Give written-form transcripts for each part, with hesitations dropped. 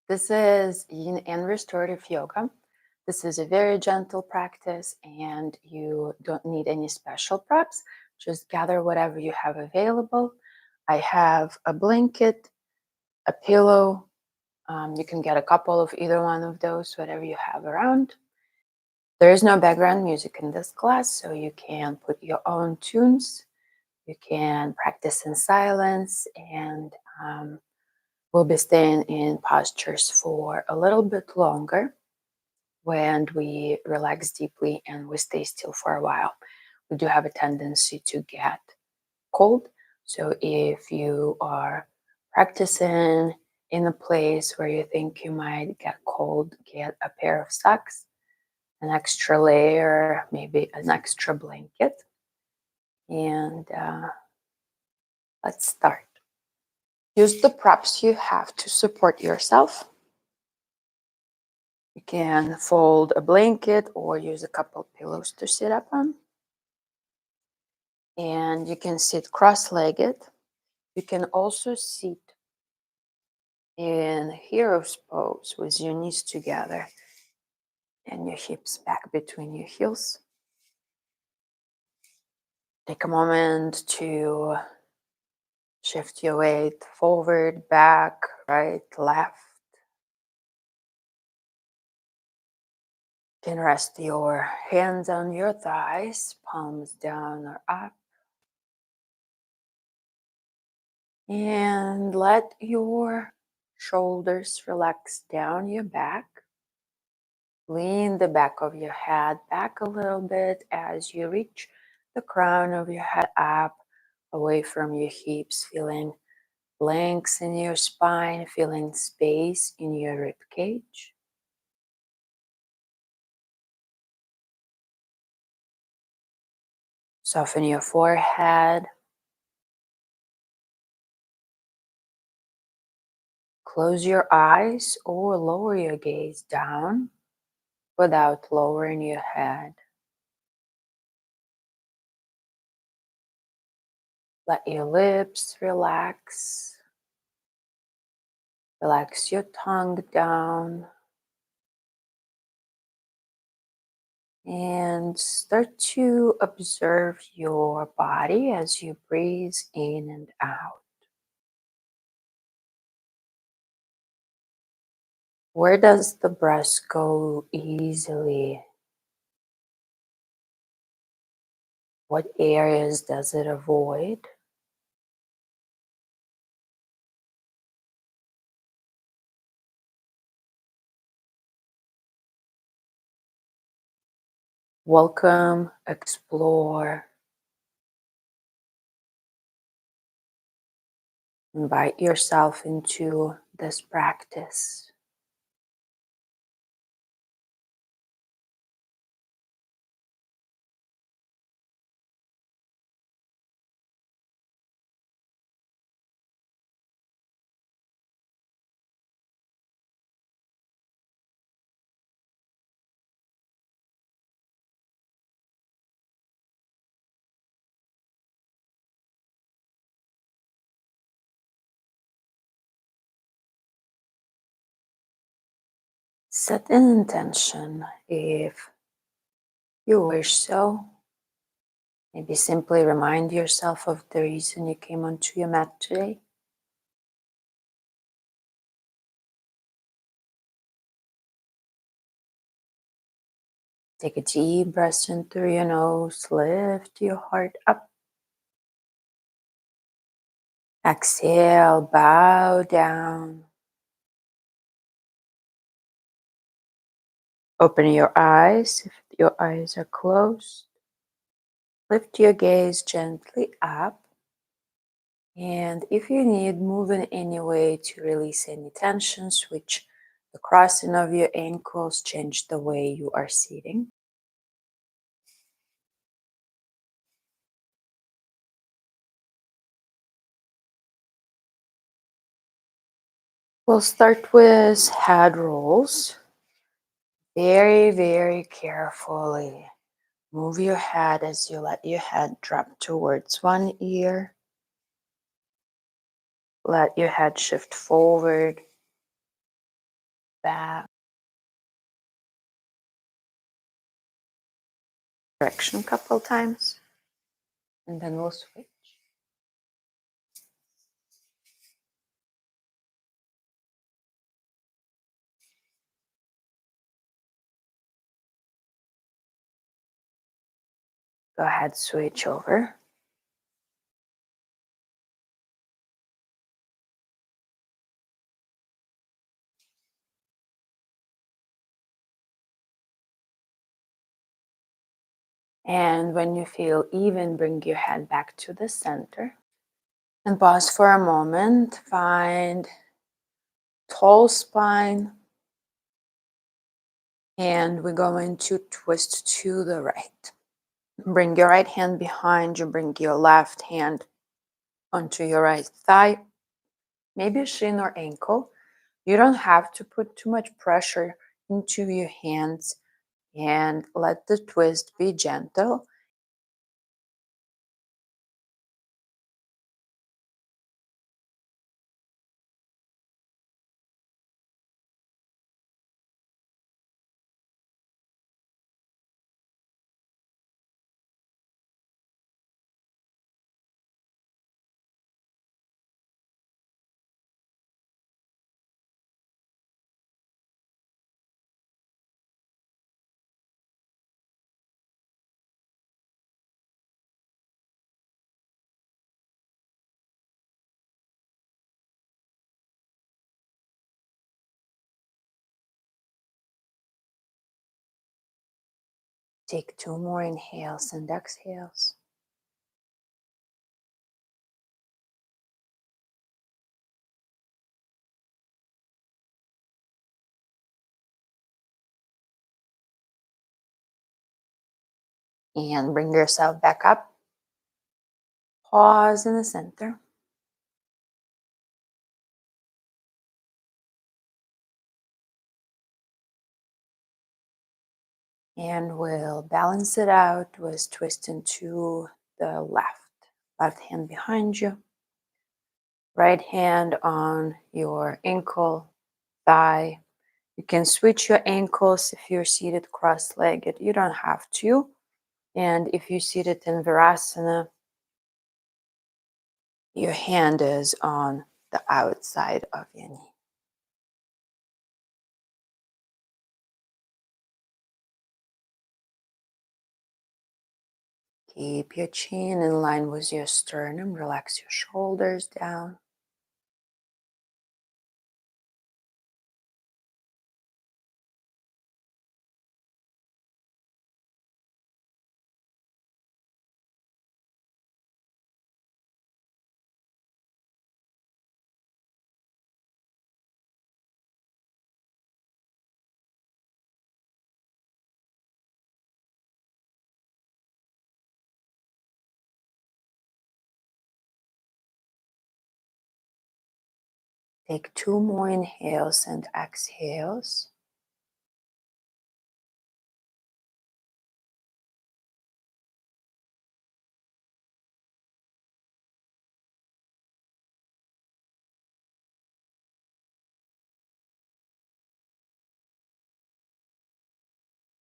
This is Yin and Restorative Yoga. This is a very gentle practice and you don't need any special props. Just gather whatever you have available. I have a blanket, a pillow. You can get a couple of either one of those, whatever you have around. There is no background music in this class, so you can put your own tunes. You can practice in silence and we'll be staying in postures for a little bit longer when we relax deeply and we stay still for a while. We do have a tendency to get cold. So if you are practicing in a place where you think you might get cold, get a pair of socks, an extra layer, maybe an extra blanket. And let's start. Use the props you have to support yourself. You can fold a blanket or use a couple pillows to sit up on. And you can sit cross-legged. You can also sit in hero's pose with your knees together and your hips back between your heels. Take a moment to shift your weight forward, back, right, left. You can rest your hands on your thighs, palms down or up. And let your shoulders relax down your back. Lean the back of your head back a little bit as you reach the crown of your head up, away from your hips, feeling length in your spine, feeling space in your rib cage. Soften your forehead. Close your eyes or lower your gaze down without lowering your head. Let your lips relax. Relax your tongue down. And start to observe your body as you breathe in and out. Where does the breath go easily? What areas does it avoid? Welcome, explore, invite yourself into this practice. Set an intention if you wish so. Maybe simply remind yourself of the reason you came onto your mat today. Take a deep breath in through your nose, lift your heart up. Exhale, bow down. Open your eyes if your eyes are closed. Lift your gaze gently up. And if you need, move in any way to release any tension, switch the crossing of your ankles, change the way you are sitting. We'll start with head rolls. Very, very carefully. Move your head as you let your head drop towards one ear. Let your head shift forward. back. Direction a couple times. And then we'll switch. Go ahead, switch over. And when you feel even, bring your head back to the center. And pause for a moment. Find tall spine. And we're going to twist to the right. Bring your right hand behind you. Bring your left hand onto your right thigh. Maybe shin or ankle. You don't have to put too much pressure into your hands, and let the twist be gentle. Take 2 more inhales and exhales. And bring yourself back up. Pause in the center. And we'll balance it out with twisting to the left. Left hand behind you. Right hand on your ankle, thigh. You can switch your ankles if you're seated cross-legged. You don't have to. And if you're seated in Virasana, your hand is on the outside of your knee. Keep your chin in line with your sternum. Relax your shoulders down. Take 2 more inhales and exhales.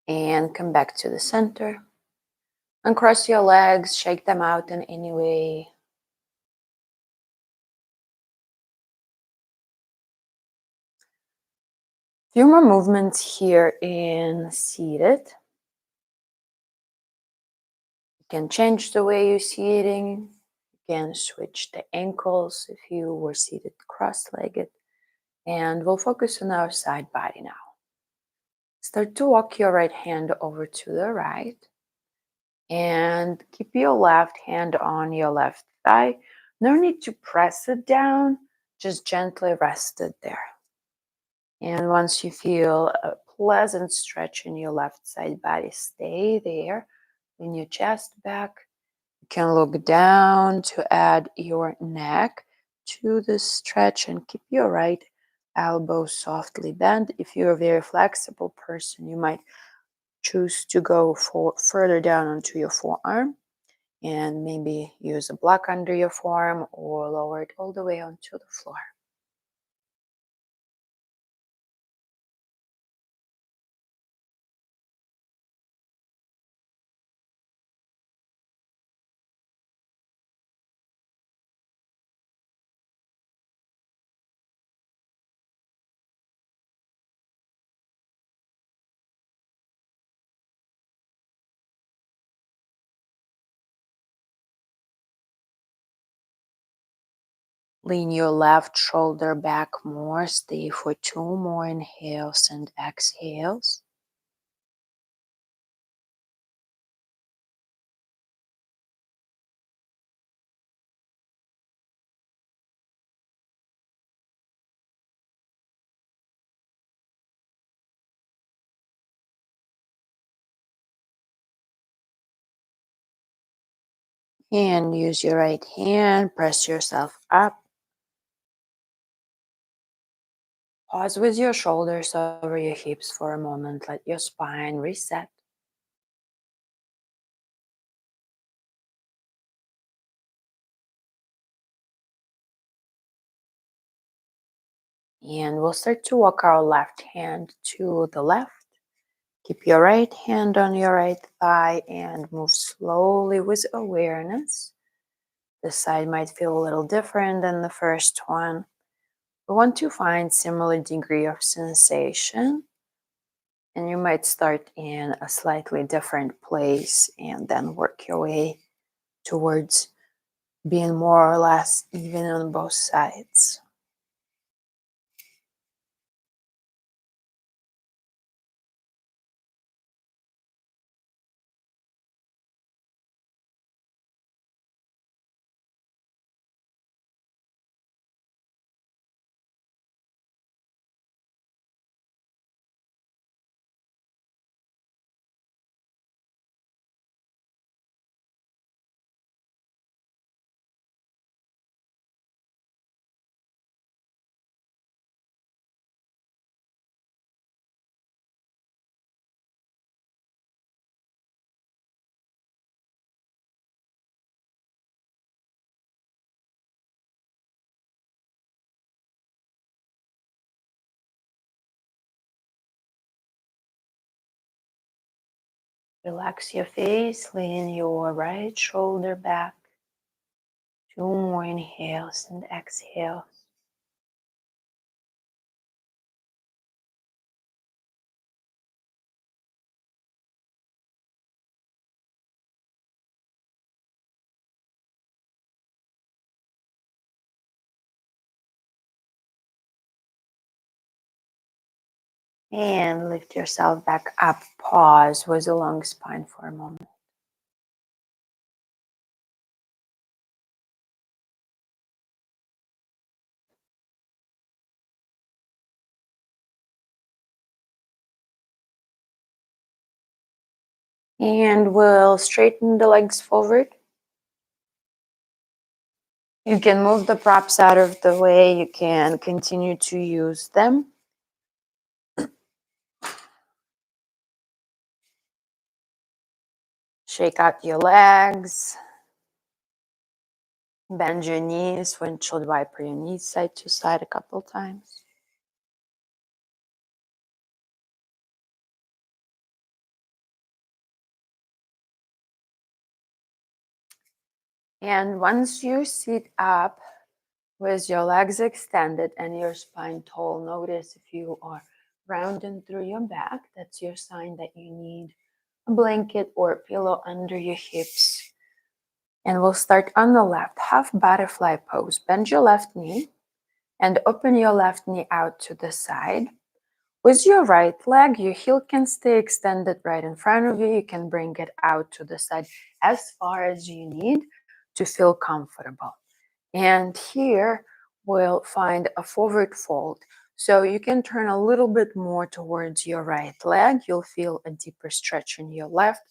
And come back to the center. Uncross your legs, shake them out in any way. Few more movements here in seated. You can change the way you're seating. You can switch the ankles if you were seated cross-legged. And we'll focus on our side body now. Start to walk your right hand over to the right. And keep your left hand on your left thigh. No need to press it down, just gently rest it there. And once you feel a pleasant stretch in your left side body, stay there. In your chest back, you can look down to add your neck to the stretch and keep your right elbow softly bent. If you're a very flexible person, you might choose to go further down onto your forearm and maybe use a block under your forearm or lower it all the way onto the floor. Lean your left shoulder back more. Stay for 2 more inhales and exhales. And use your right hand, press yourself up. Pause with your shoulders over your hips for a moment. Let your spine reset. And we'll start to walk our left hand to the left. Keep your right hand on your right thigh and move slowly with awareness. This side might feel a little different than the first one. We want to find similar degree of sensation, and you might start in a slightly different place and then work your way towards being more or less even on both sides. Relax your face, lean your right shoulder back. 2 more inhales and exhales. And lift yourself back up. Pause with a long spine for a moment. And we'll straighten the legs forward. You can move the props out of the way. You can continue to use them. Shake out your legs. Bend your knees. Windshield wiper your knees side to side a couple times. And once you sit up with your legs extended and your spine tall, notice if you are rounding through your back. That's your sign that you need a blanket or a pillow under your hips. And we'll start on the left, half butterfly pose. Bend your left knee and open your left knee out to the side. With your right leg, your heel can stay extended right in front of you. You can bring it out to the side as far as you need to feel comfortable. And here we'll find a forward fold. So you can turn a little bit more towards your right leg. You'll feel a deeper stretch in your left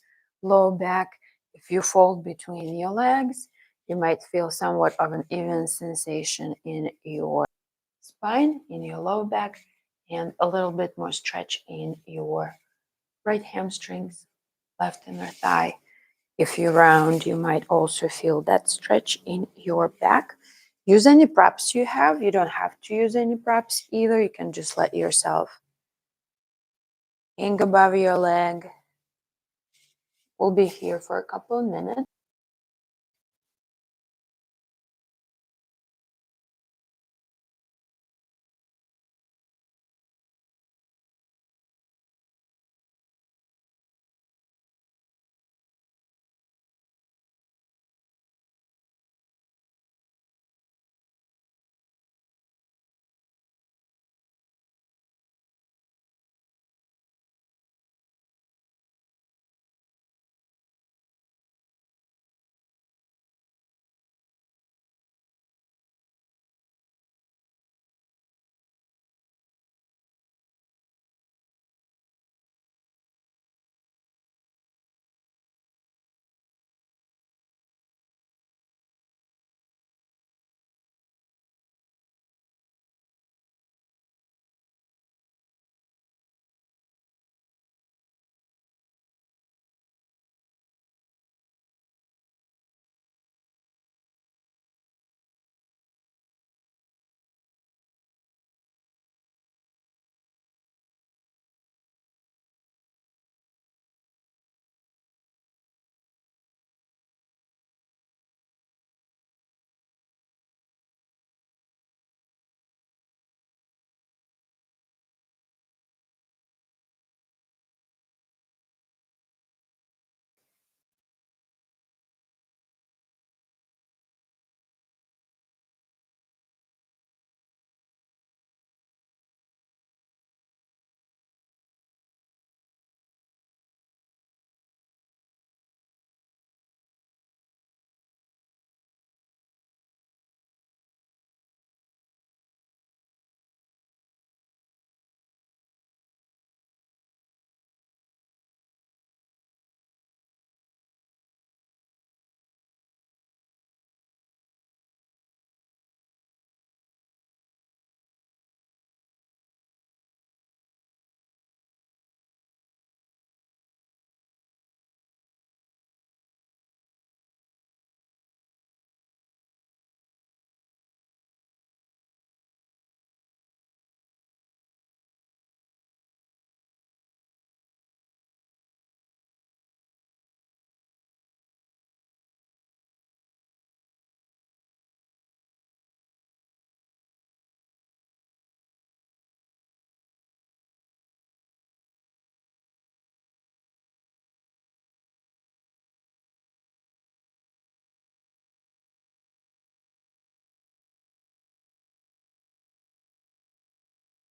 low back. If you fold between your legs, you might feel somewhat of an even sensation in your spine, in your low back, and a little bit more stretch in your right hamstrings, left inner thigh. If you round, you might also feel that stretch in your back. Use any props you have. You don't have to use any props either. You can just let yourself hang above your leg. We'll be here for a couple of minutes.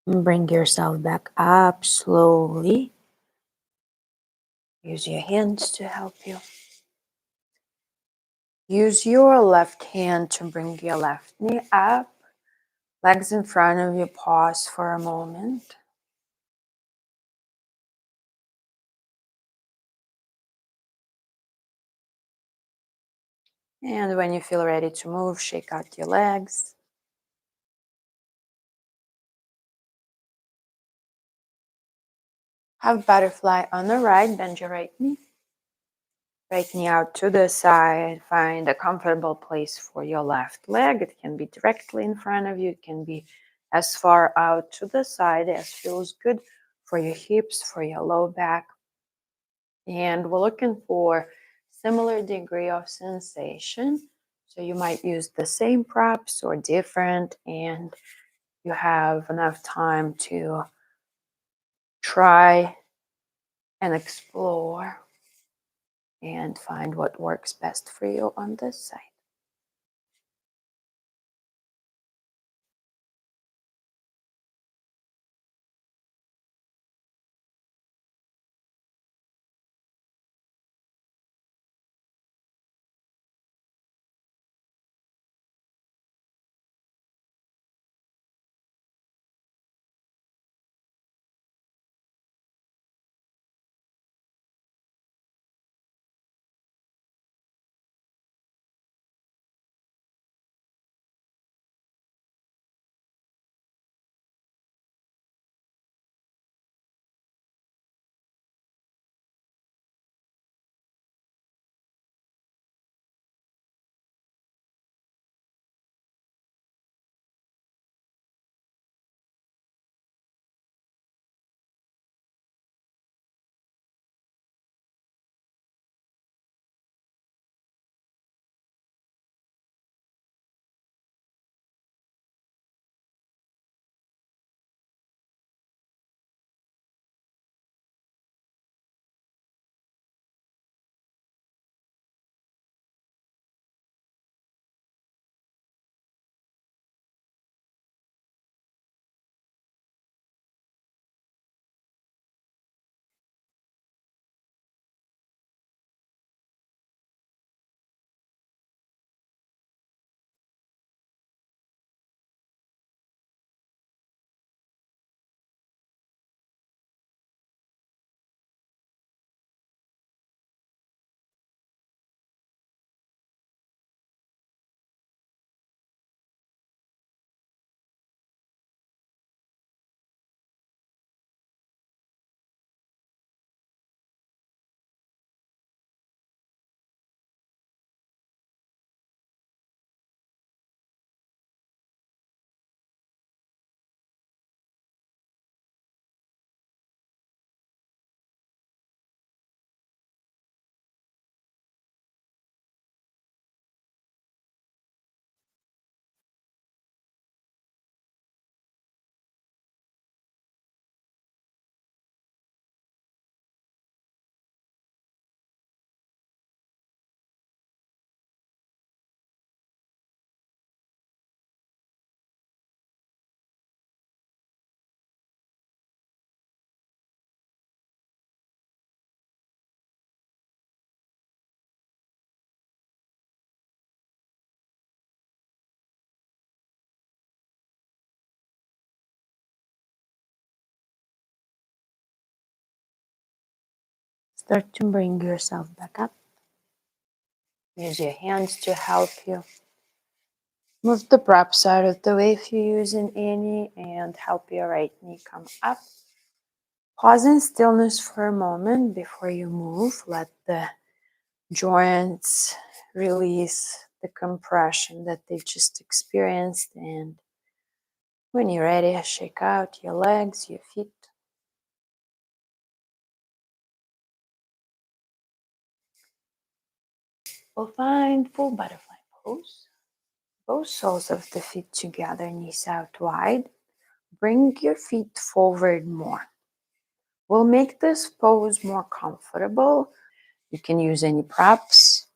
Bring yourself back up slowly. Use your hands to help you. Use your left hand to bring your left knee up. Legs in front of you. Pause for a moment. And when you feel ready to move, shake out your legs. Have butterfly on the right. Bend your right knee. Right knee out to the side. Find a comfortable place for your left leg. It can be directly in front of you. It can be as far out to the side as feels good for your hips, for your low back. And we're looking for similar degree of sensation. So you might use the same props or different, and you have enough time to try and explore and find what works best for you on this side. Start to bring yourself back up. Use your hands to help you. Move the props out of the way if you're using any, and help your right knee come up. Pause in stillness for a moment before you move. Let the joints release the compression that they just experienced. And when you're ready, shake out your legs, your feet. We'll find full butterfly pose. Both soles of the feet together, knees out wide. Bring your feet forward more. We'll make this pose more comfortable. You can use any props.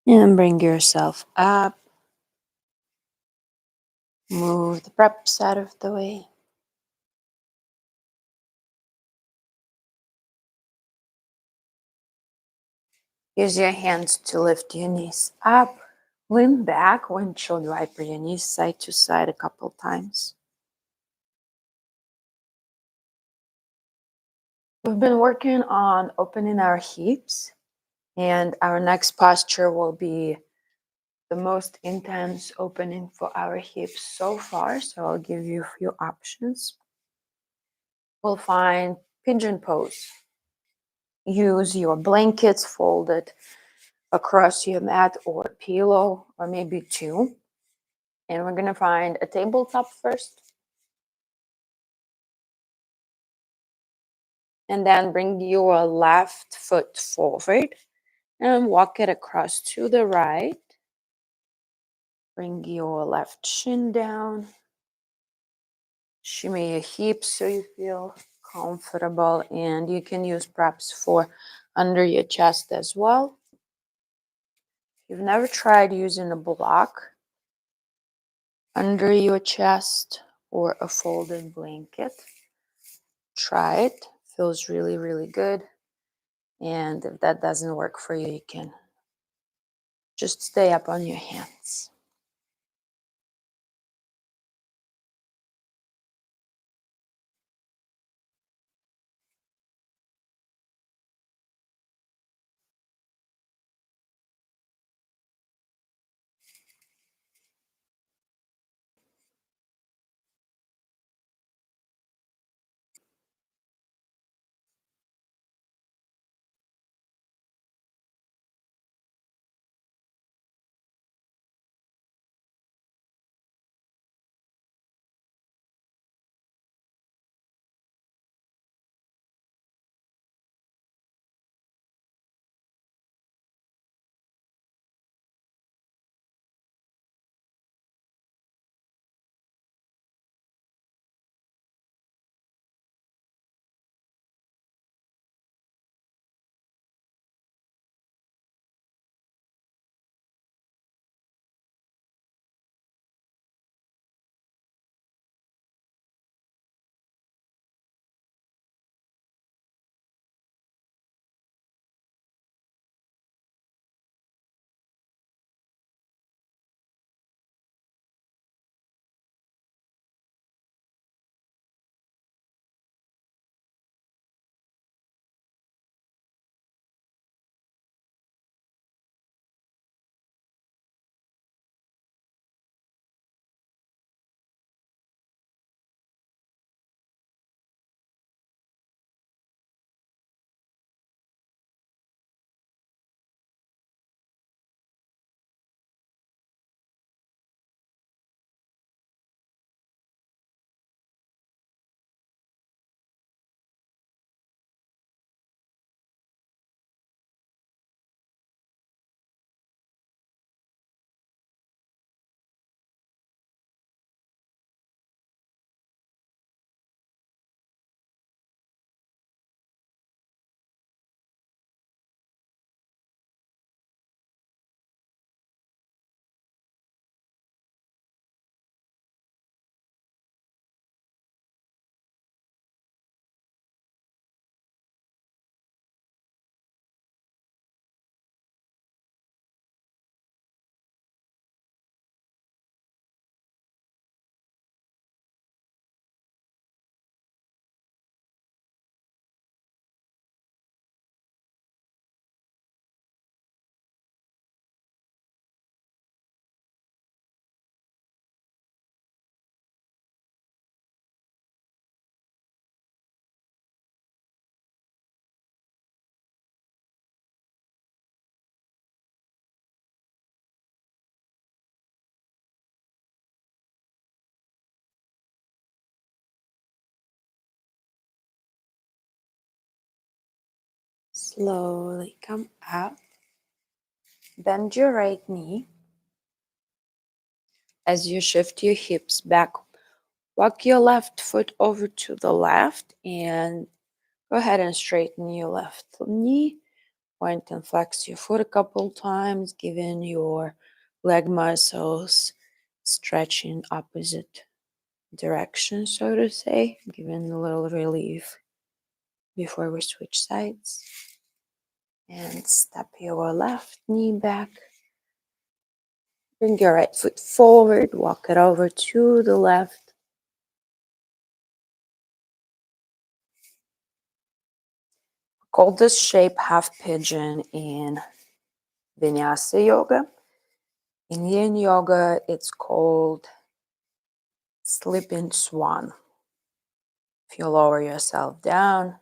And bring yourself up. Move the preps out of the way. Use your hands to lift your knees up. Lean back, windshield wiper your knees side to side a couple times. We've been working on opening our hips, and our next posture will be the most intense opening for our hips so far. So I'll give you a few options. We'll find pigeon pose. Use your blankets folded across your mat or pillow, or maybe two. And we're going to find a tabletop first. And then bring your left foot forward and walk it across to the right. Bring your left shin down. Shimmy your hips so you feel comfortable, and you can use props for under your chest as well. If you've never tried using a block under your chest or a folded blanket, try it. Feels really, really good. And if that doesn't work for you, you can just stay up on your hands. Slowly come up. Bend your right knee. As you shift your hips back, walk your left foot over to the left and go ahead and straighten your left knee. Point and flex your foot a couple times, giving your leg muscles stretching opposite direction, so to say, giving a little relief before we switch sides. And step your left knee back. Bring your right foot forward, walk it over to the left. Call this shape half pigeon in Vinyasa yoga. In Yin yoga, it's called sleeping swan. If you lower yourself down,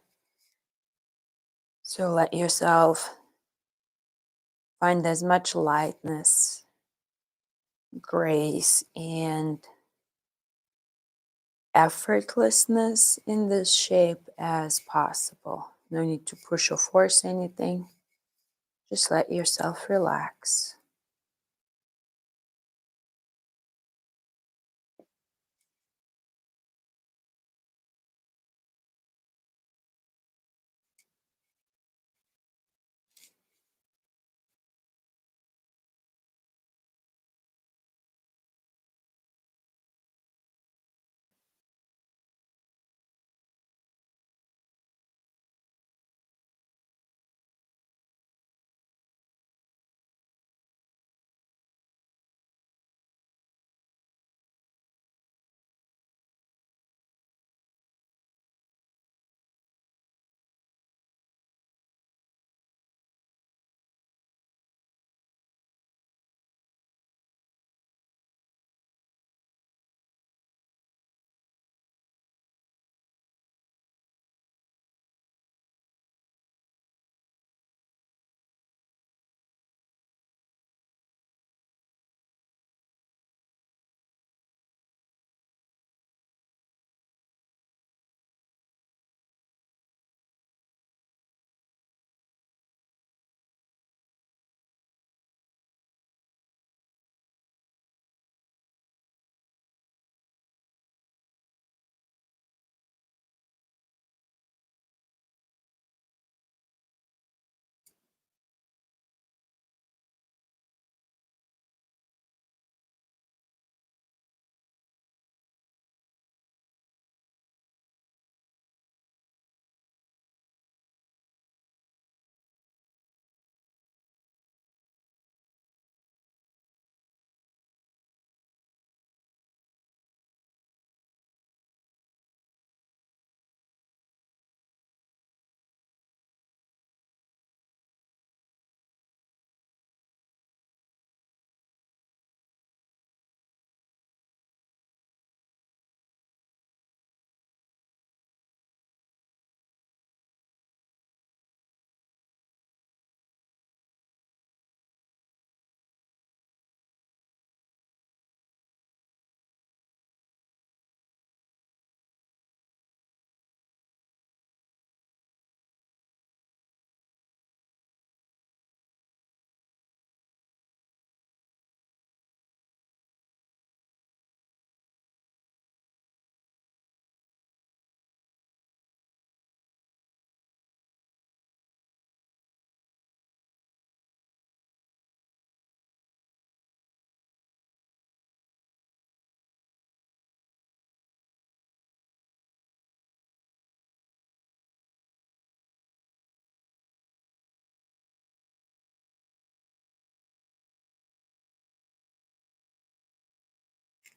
so let yourself find as much lightness, grace, and effortlessness in this shape as possible. No need to push or force anything. Just let yourself relax.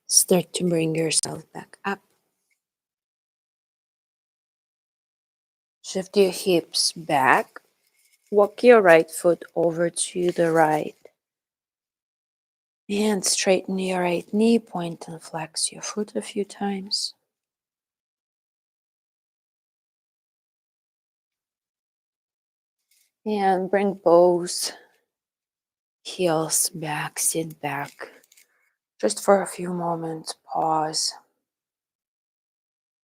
Start to bring yourself back up. Shift your hips back. Walk your right foot over to the right. And straighten your right knee, point and flex your foot a few times. And bring both heels back, sit back. Just for a few moments, pause.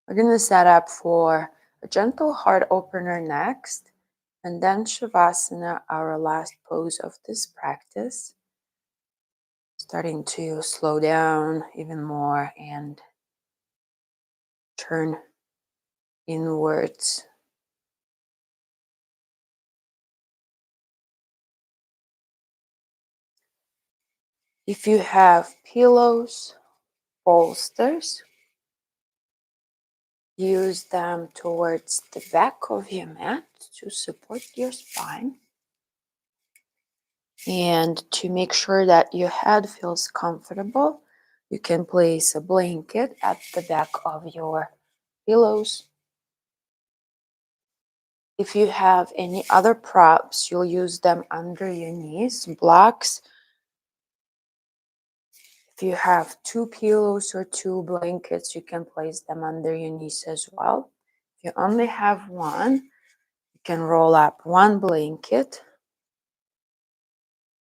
We're going to set up for a gentle heart opener next, and then Shavasana, our last pose of this practice. Starting to slow down even more and turn inwards. If you have pillows, bolsters, use them towards the back of your mat to support your spine. And to make sure that your head feels comfortable, you can place a blanket at the back of your pillows. If you have any other props, you'll use them under your knees, blocks. If you have 2 pillows or 2 blankets, you can place them under your knees as well. If you only have one, you can roll up one blanket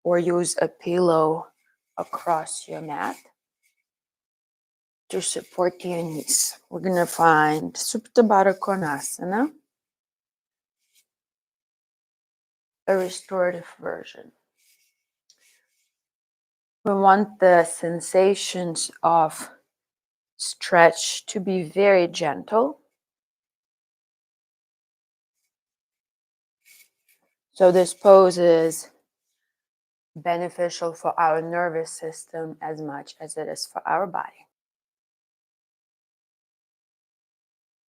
or use a pillow across your mat to support your knees. We're going to find Supta Baddha Konasana, a restorative version. We want the sensations of stretch to be very gentle. So this pose is beneficial for our nervous system as much as it is for our body.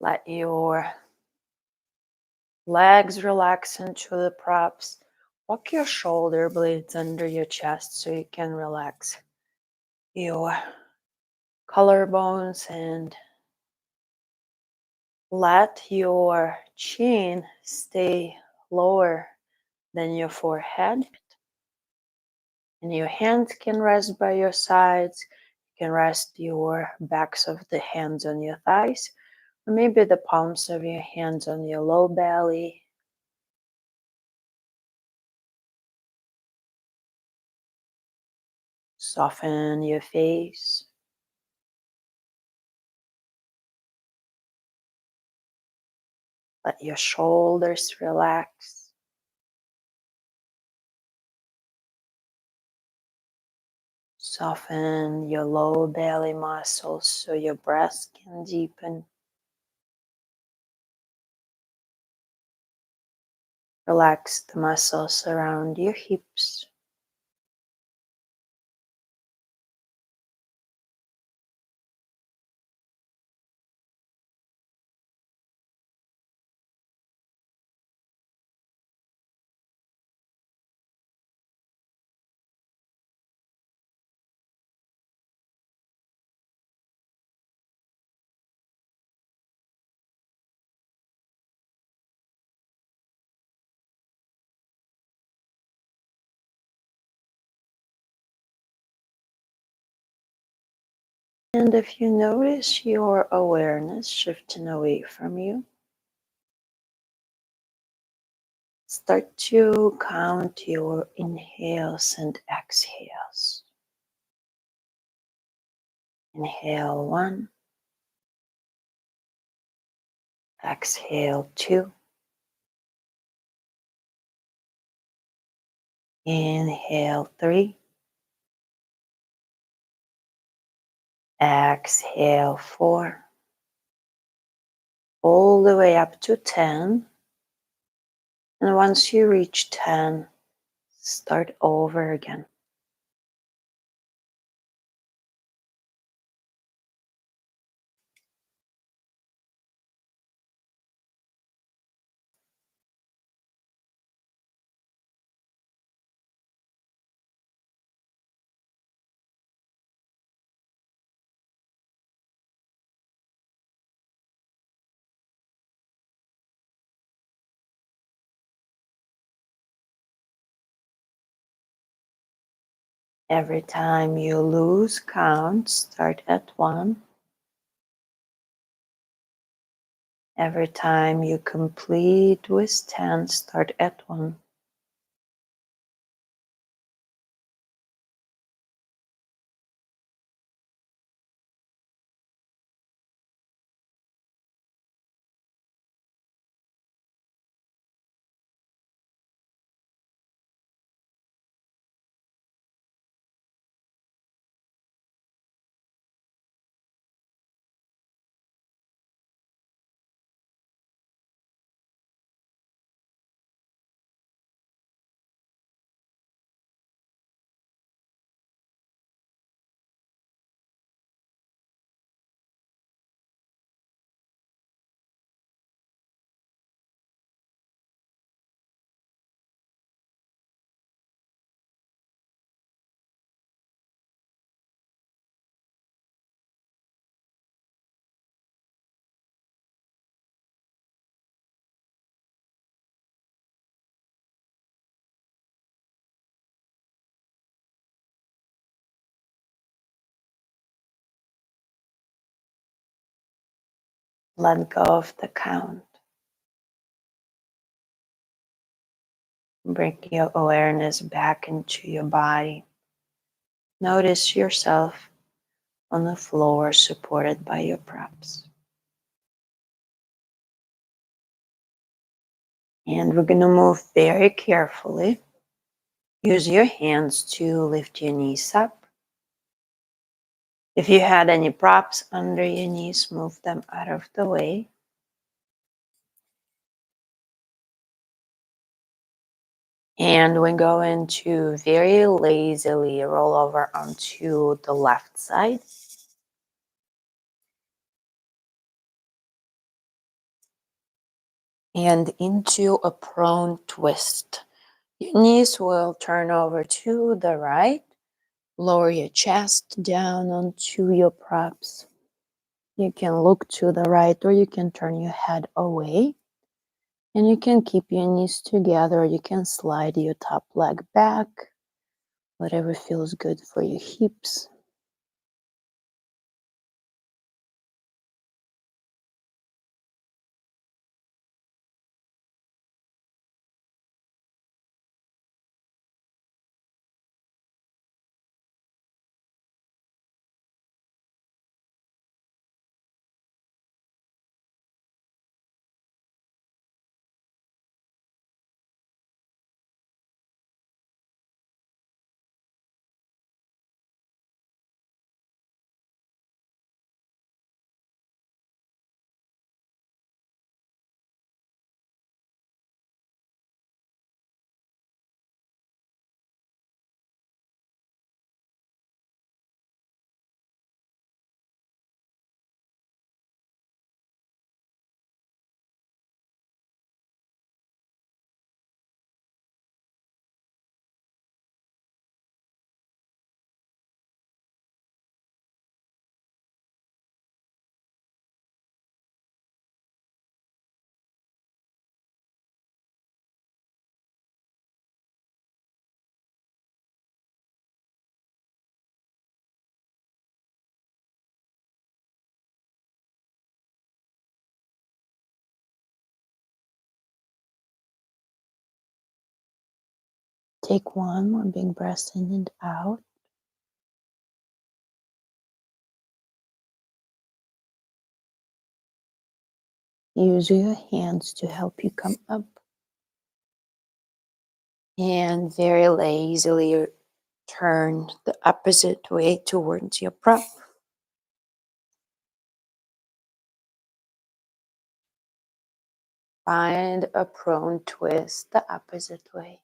Let your legs relax into the props. Walk your shoulder blades under your chest so you can relax your collarbones and let your chin stay lower than your forehead. And your hands can rest by your sides. You can rest your backs of the hands on your thighs, or maybe the palms of your hands on your low belly. Soften your face. Let your shoulders relax. Soften your low belly muscles so your breath can deepen. Relax the muscles around your hips. And if you notice your awareness shifting away from you, start to count your inhales and exhales. Inhale 1, exhale 2, inhale 3, exhale 4, all the way up to 10. And once you reach 10, start over again. Every time you lose count, start at 1. Every time you complete with 10, start at 1. Let go of the count. Bring your awareness back into your body. Notice yourself on the floor supported by your props. And we're going to move very carefully. Use your hands to lift your knees up. If you had any props under your knees, move them out of the way. And we're going to very lazily roll over onto the left side. And into a prone twist. Your knees will turn over to the right. Lower your chest down onto your props. You can look to the right or you can turn your head away. And you can keep your knees together. You can slide your top leg back. Whatever feels good for your hips. Take one more big breath in and out. Use your hands to help you come up. And very lazily turn the opposite way towards your prop. Find a prone twist the opposite way.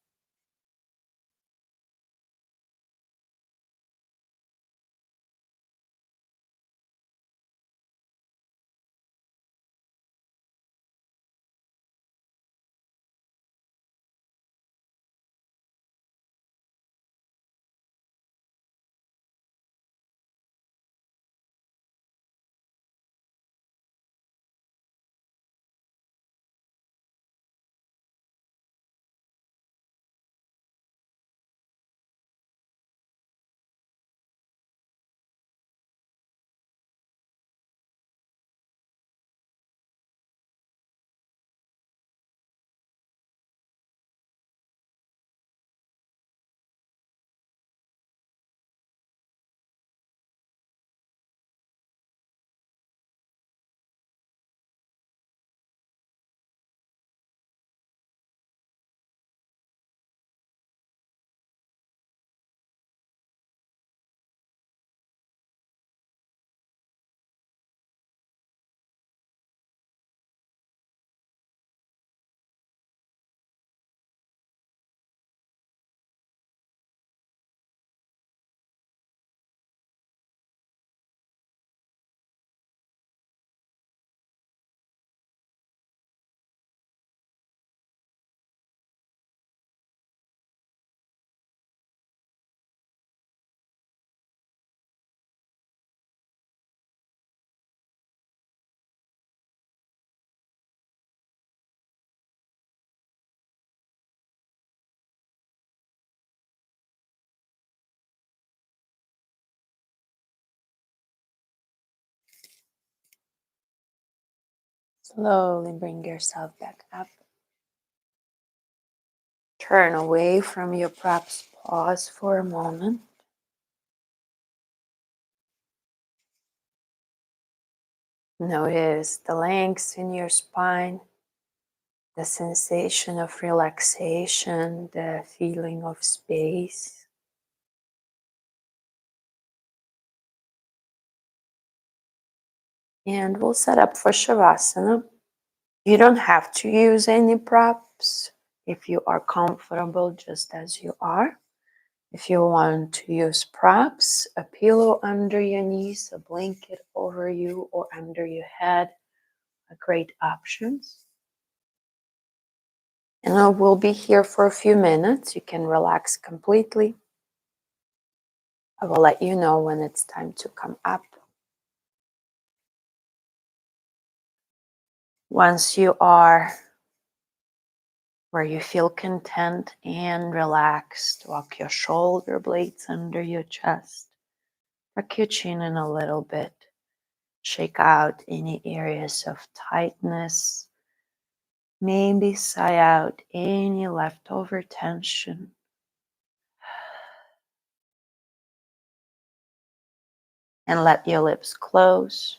Slowly bring yourself back up. Turn away from your props. Pause for a moment. Notice the length in your spine, the sensation of relaxation, the feeling of space. And we'll set up for Shavasana. You don't have to use any props if you are comfortable just as you are. If you want to use props, a pillow under your knees, a blanket over you or under your head are great options. And I will be here for a few minutes. You can relax completely. I will let you know when it's time to come up. Once you are where you feel content and relaxed, walk your shoulder blades under your chest. Tuck your chin in a little bit. Shake out any areas of tightness. Maybe sigh out any leftover tension. And let your lips close.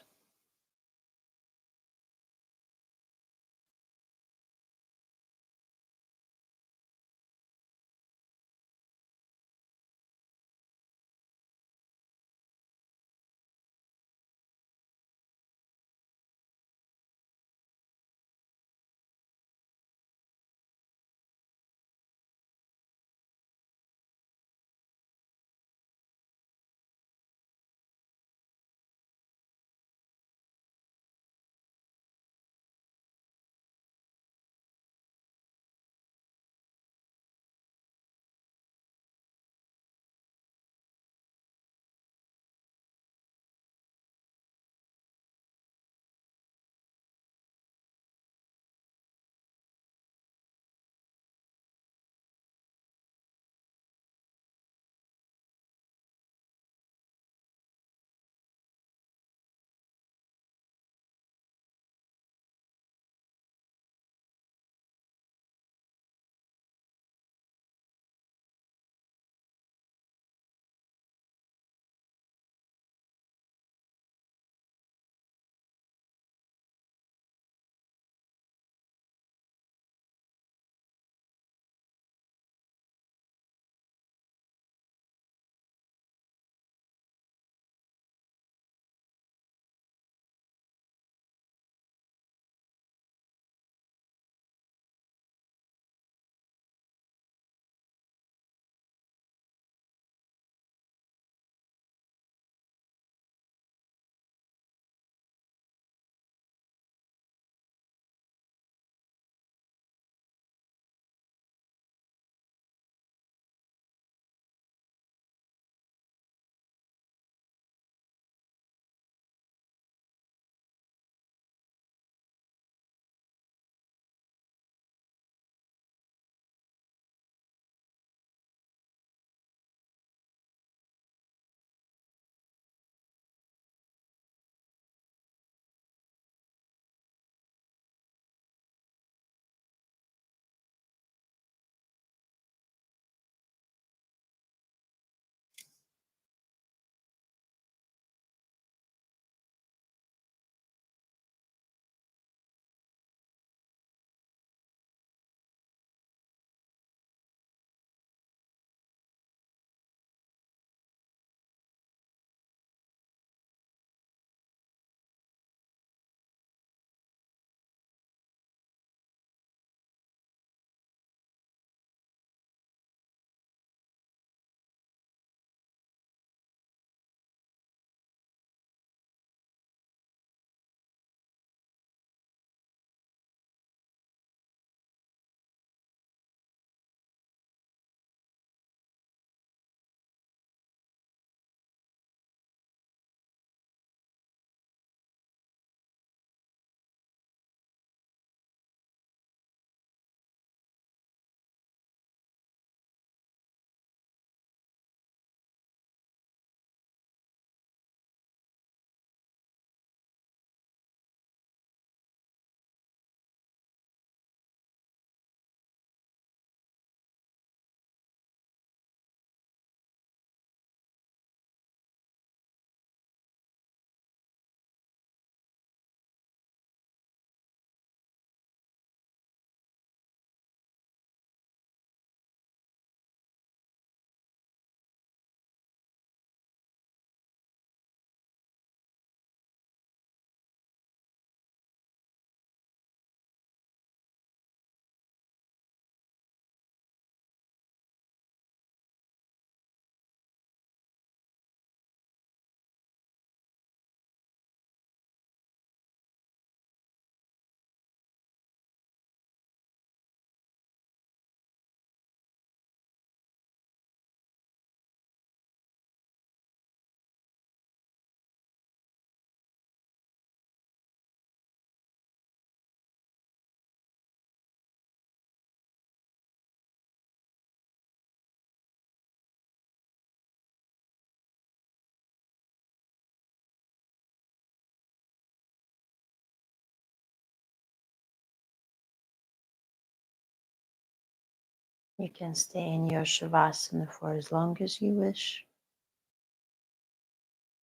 You can stay in your Shavasana for as long as you wish.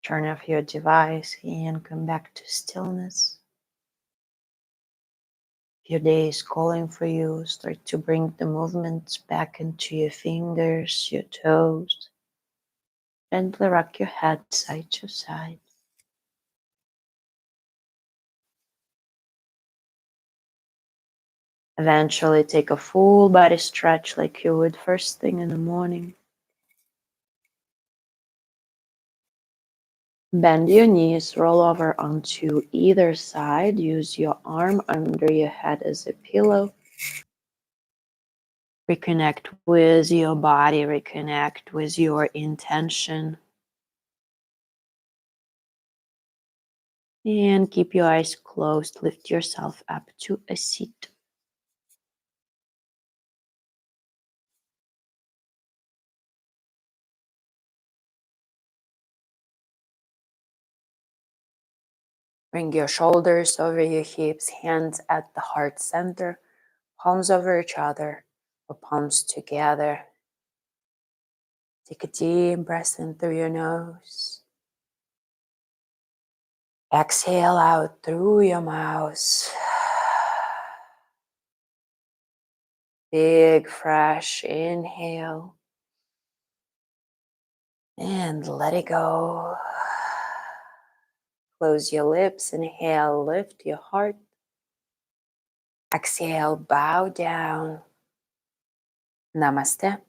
Turn off your device and come back to stillness. If your day is calling for you, start to bring the movements back into your fingers, your toes. Gently rock your head side to side. Eventually take a full body stretch like you would first thing in the morning. Bend your knees, roll over onto either side. Use your arm under your head as a pillow. Reconnect with your body, reconnect with your intention. And keep your eyes closed. Lift yourself up to a seat. Bring your shoulders over your hips, hands at the heart center, palms over each other or palms together. Take a deep breath in through your nose. Exhale out through your mouth. Big, fresh inhale. And let it go. Close your lips. Inhale, lift your heart. Exhale, bow down. Namaste.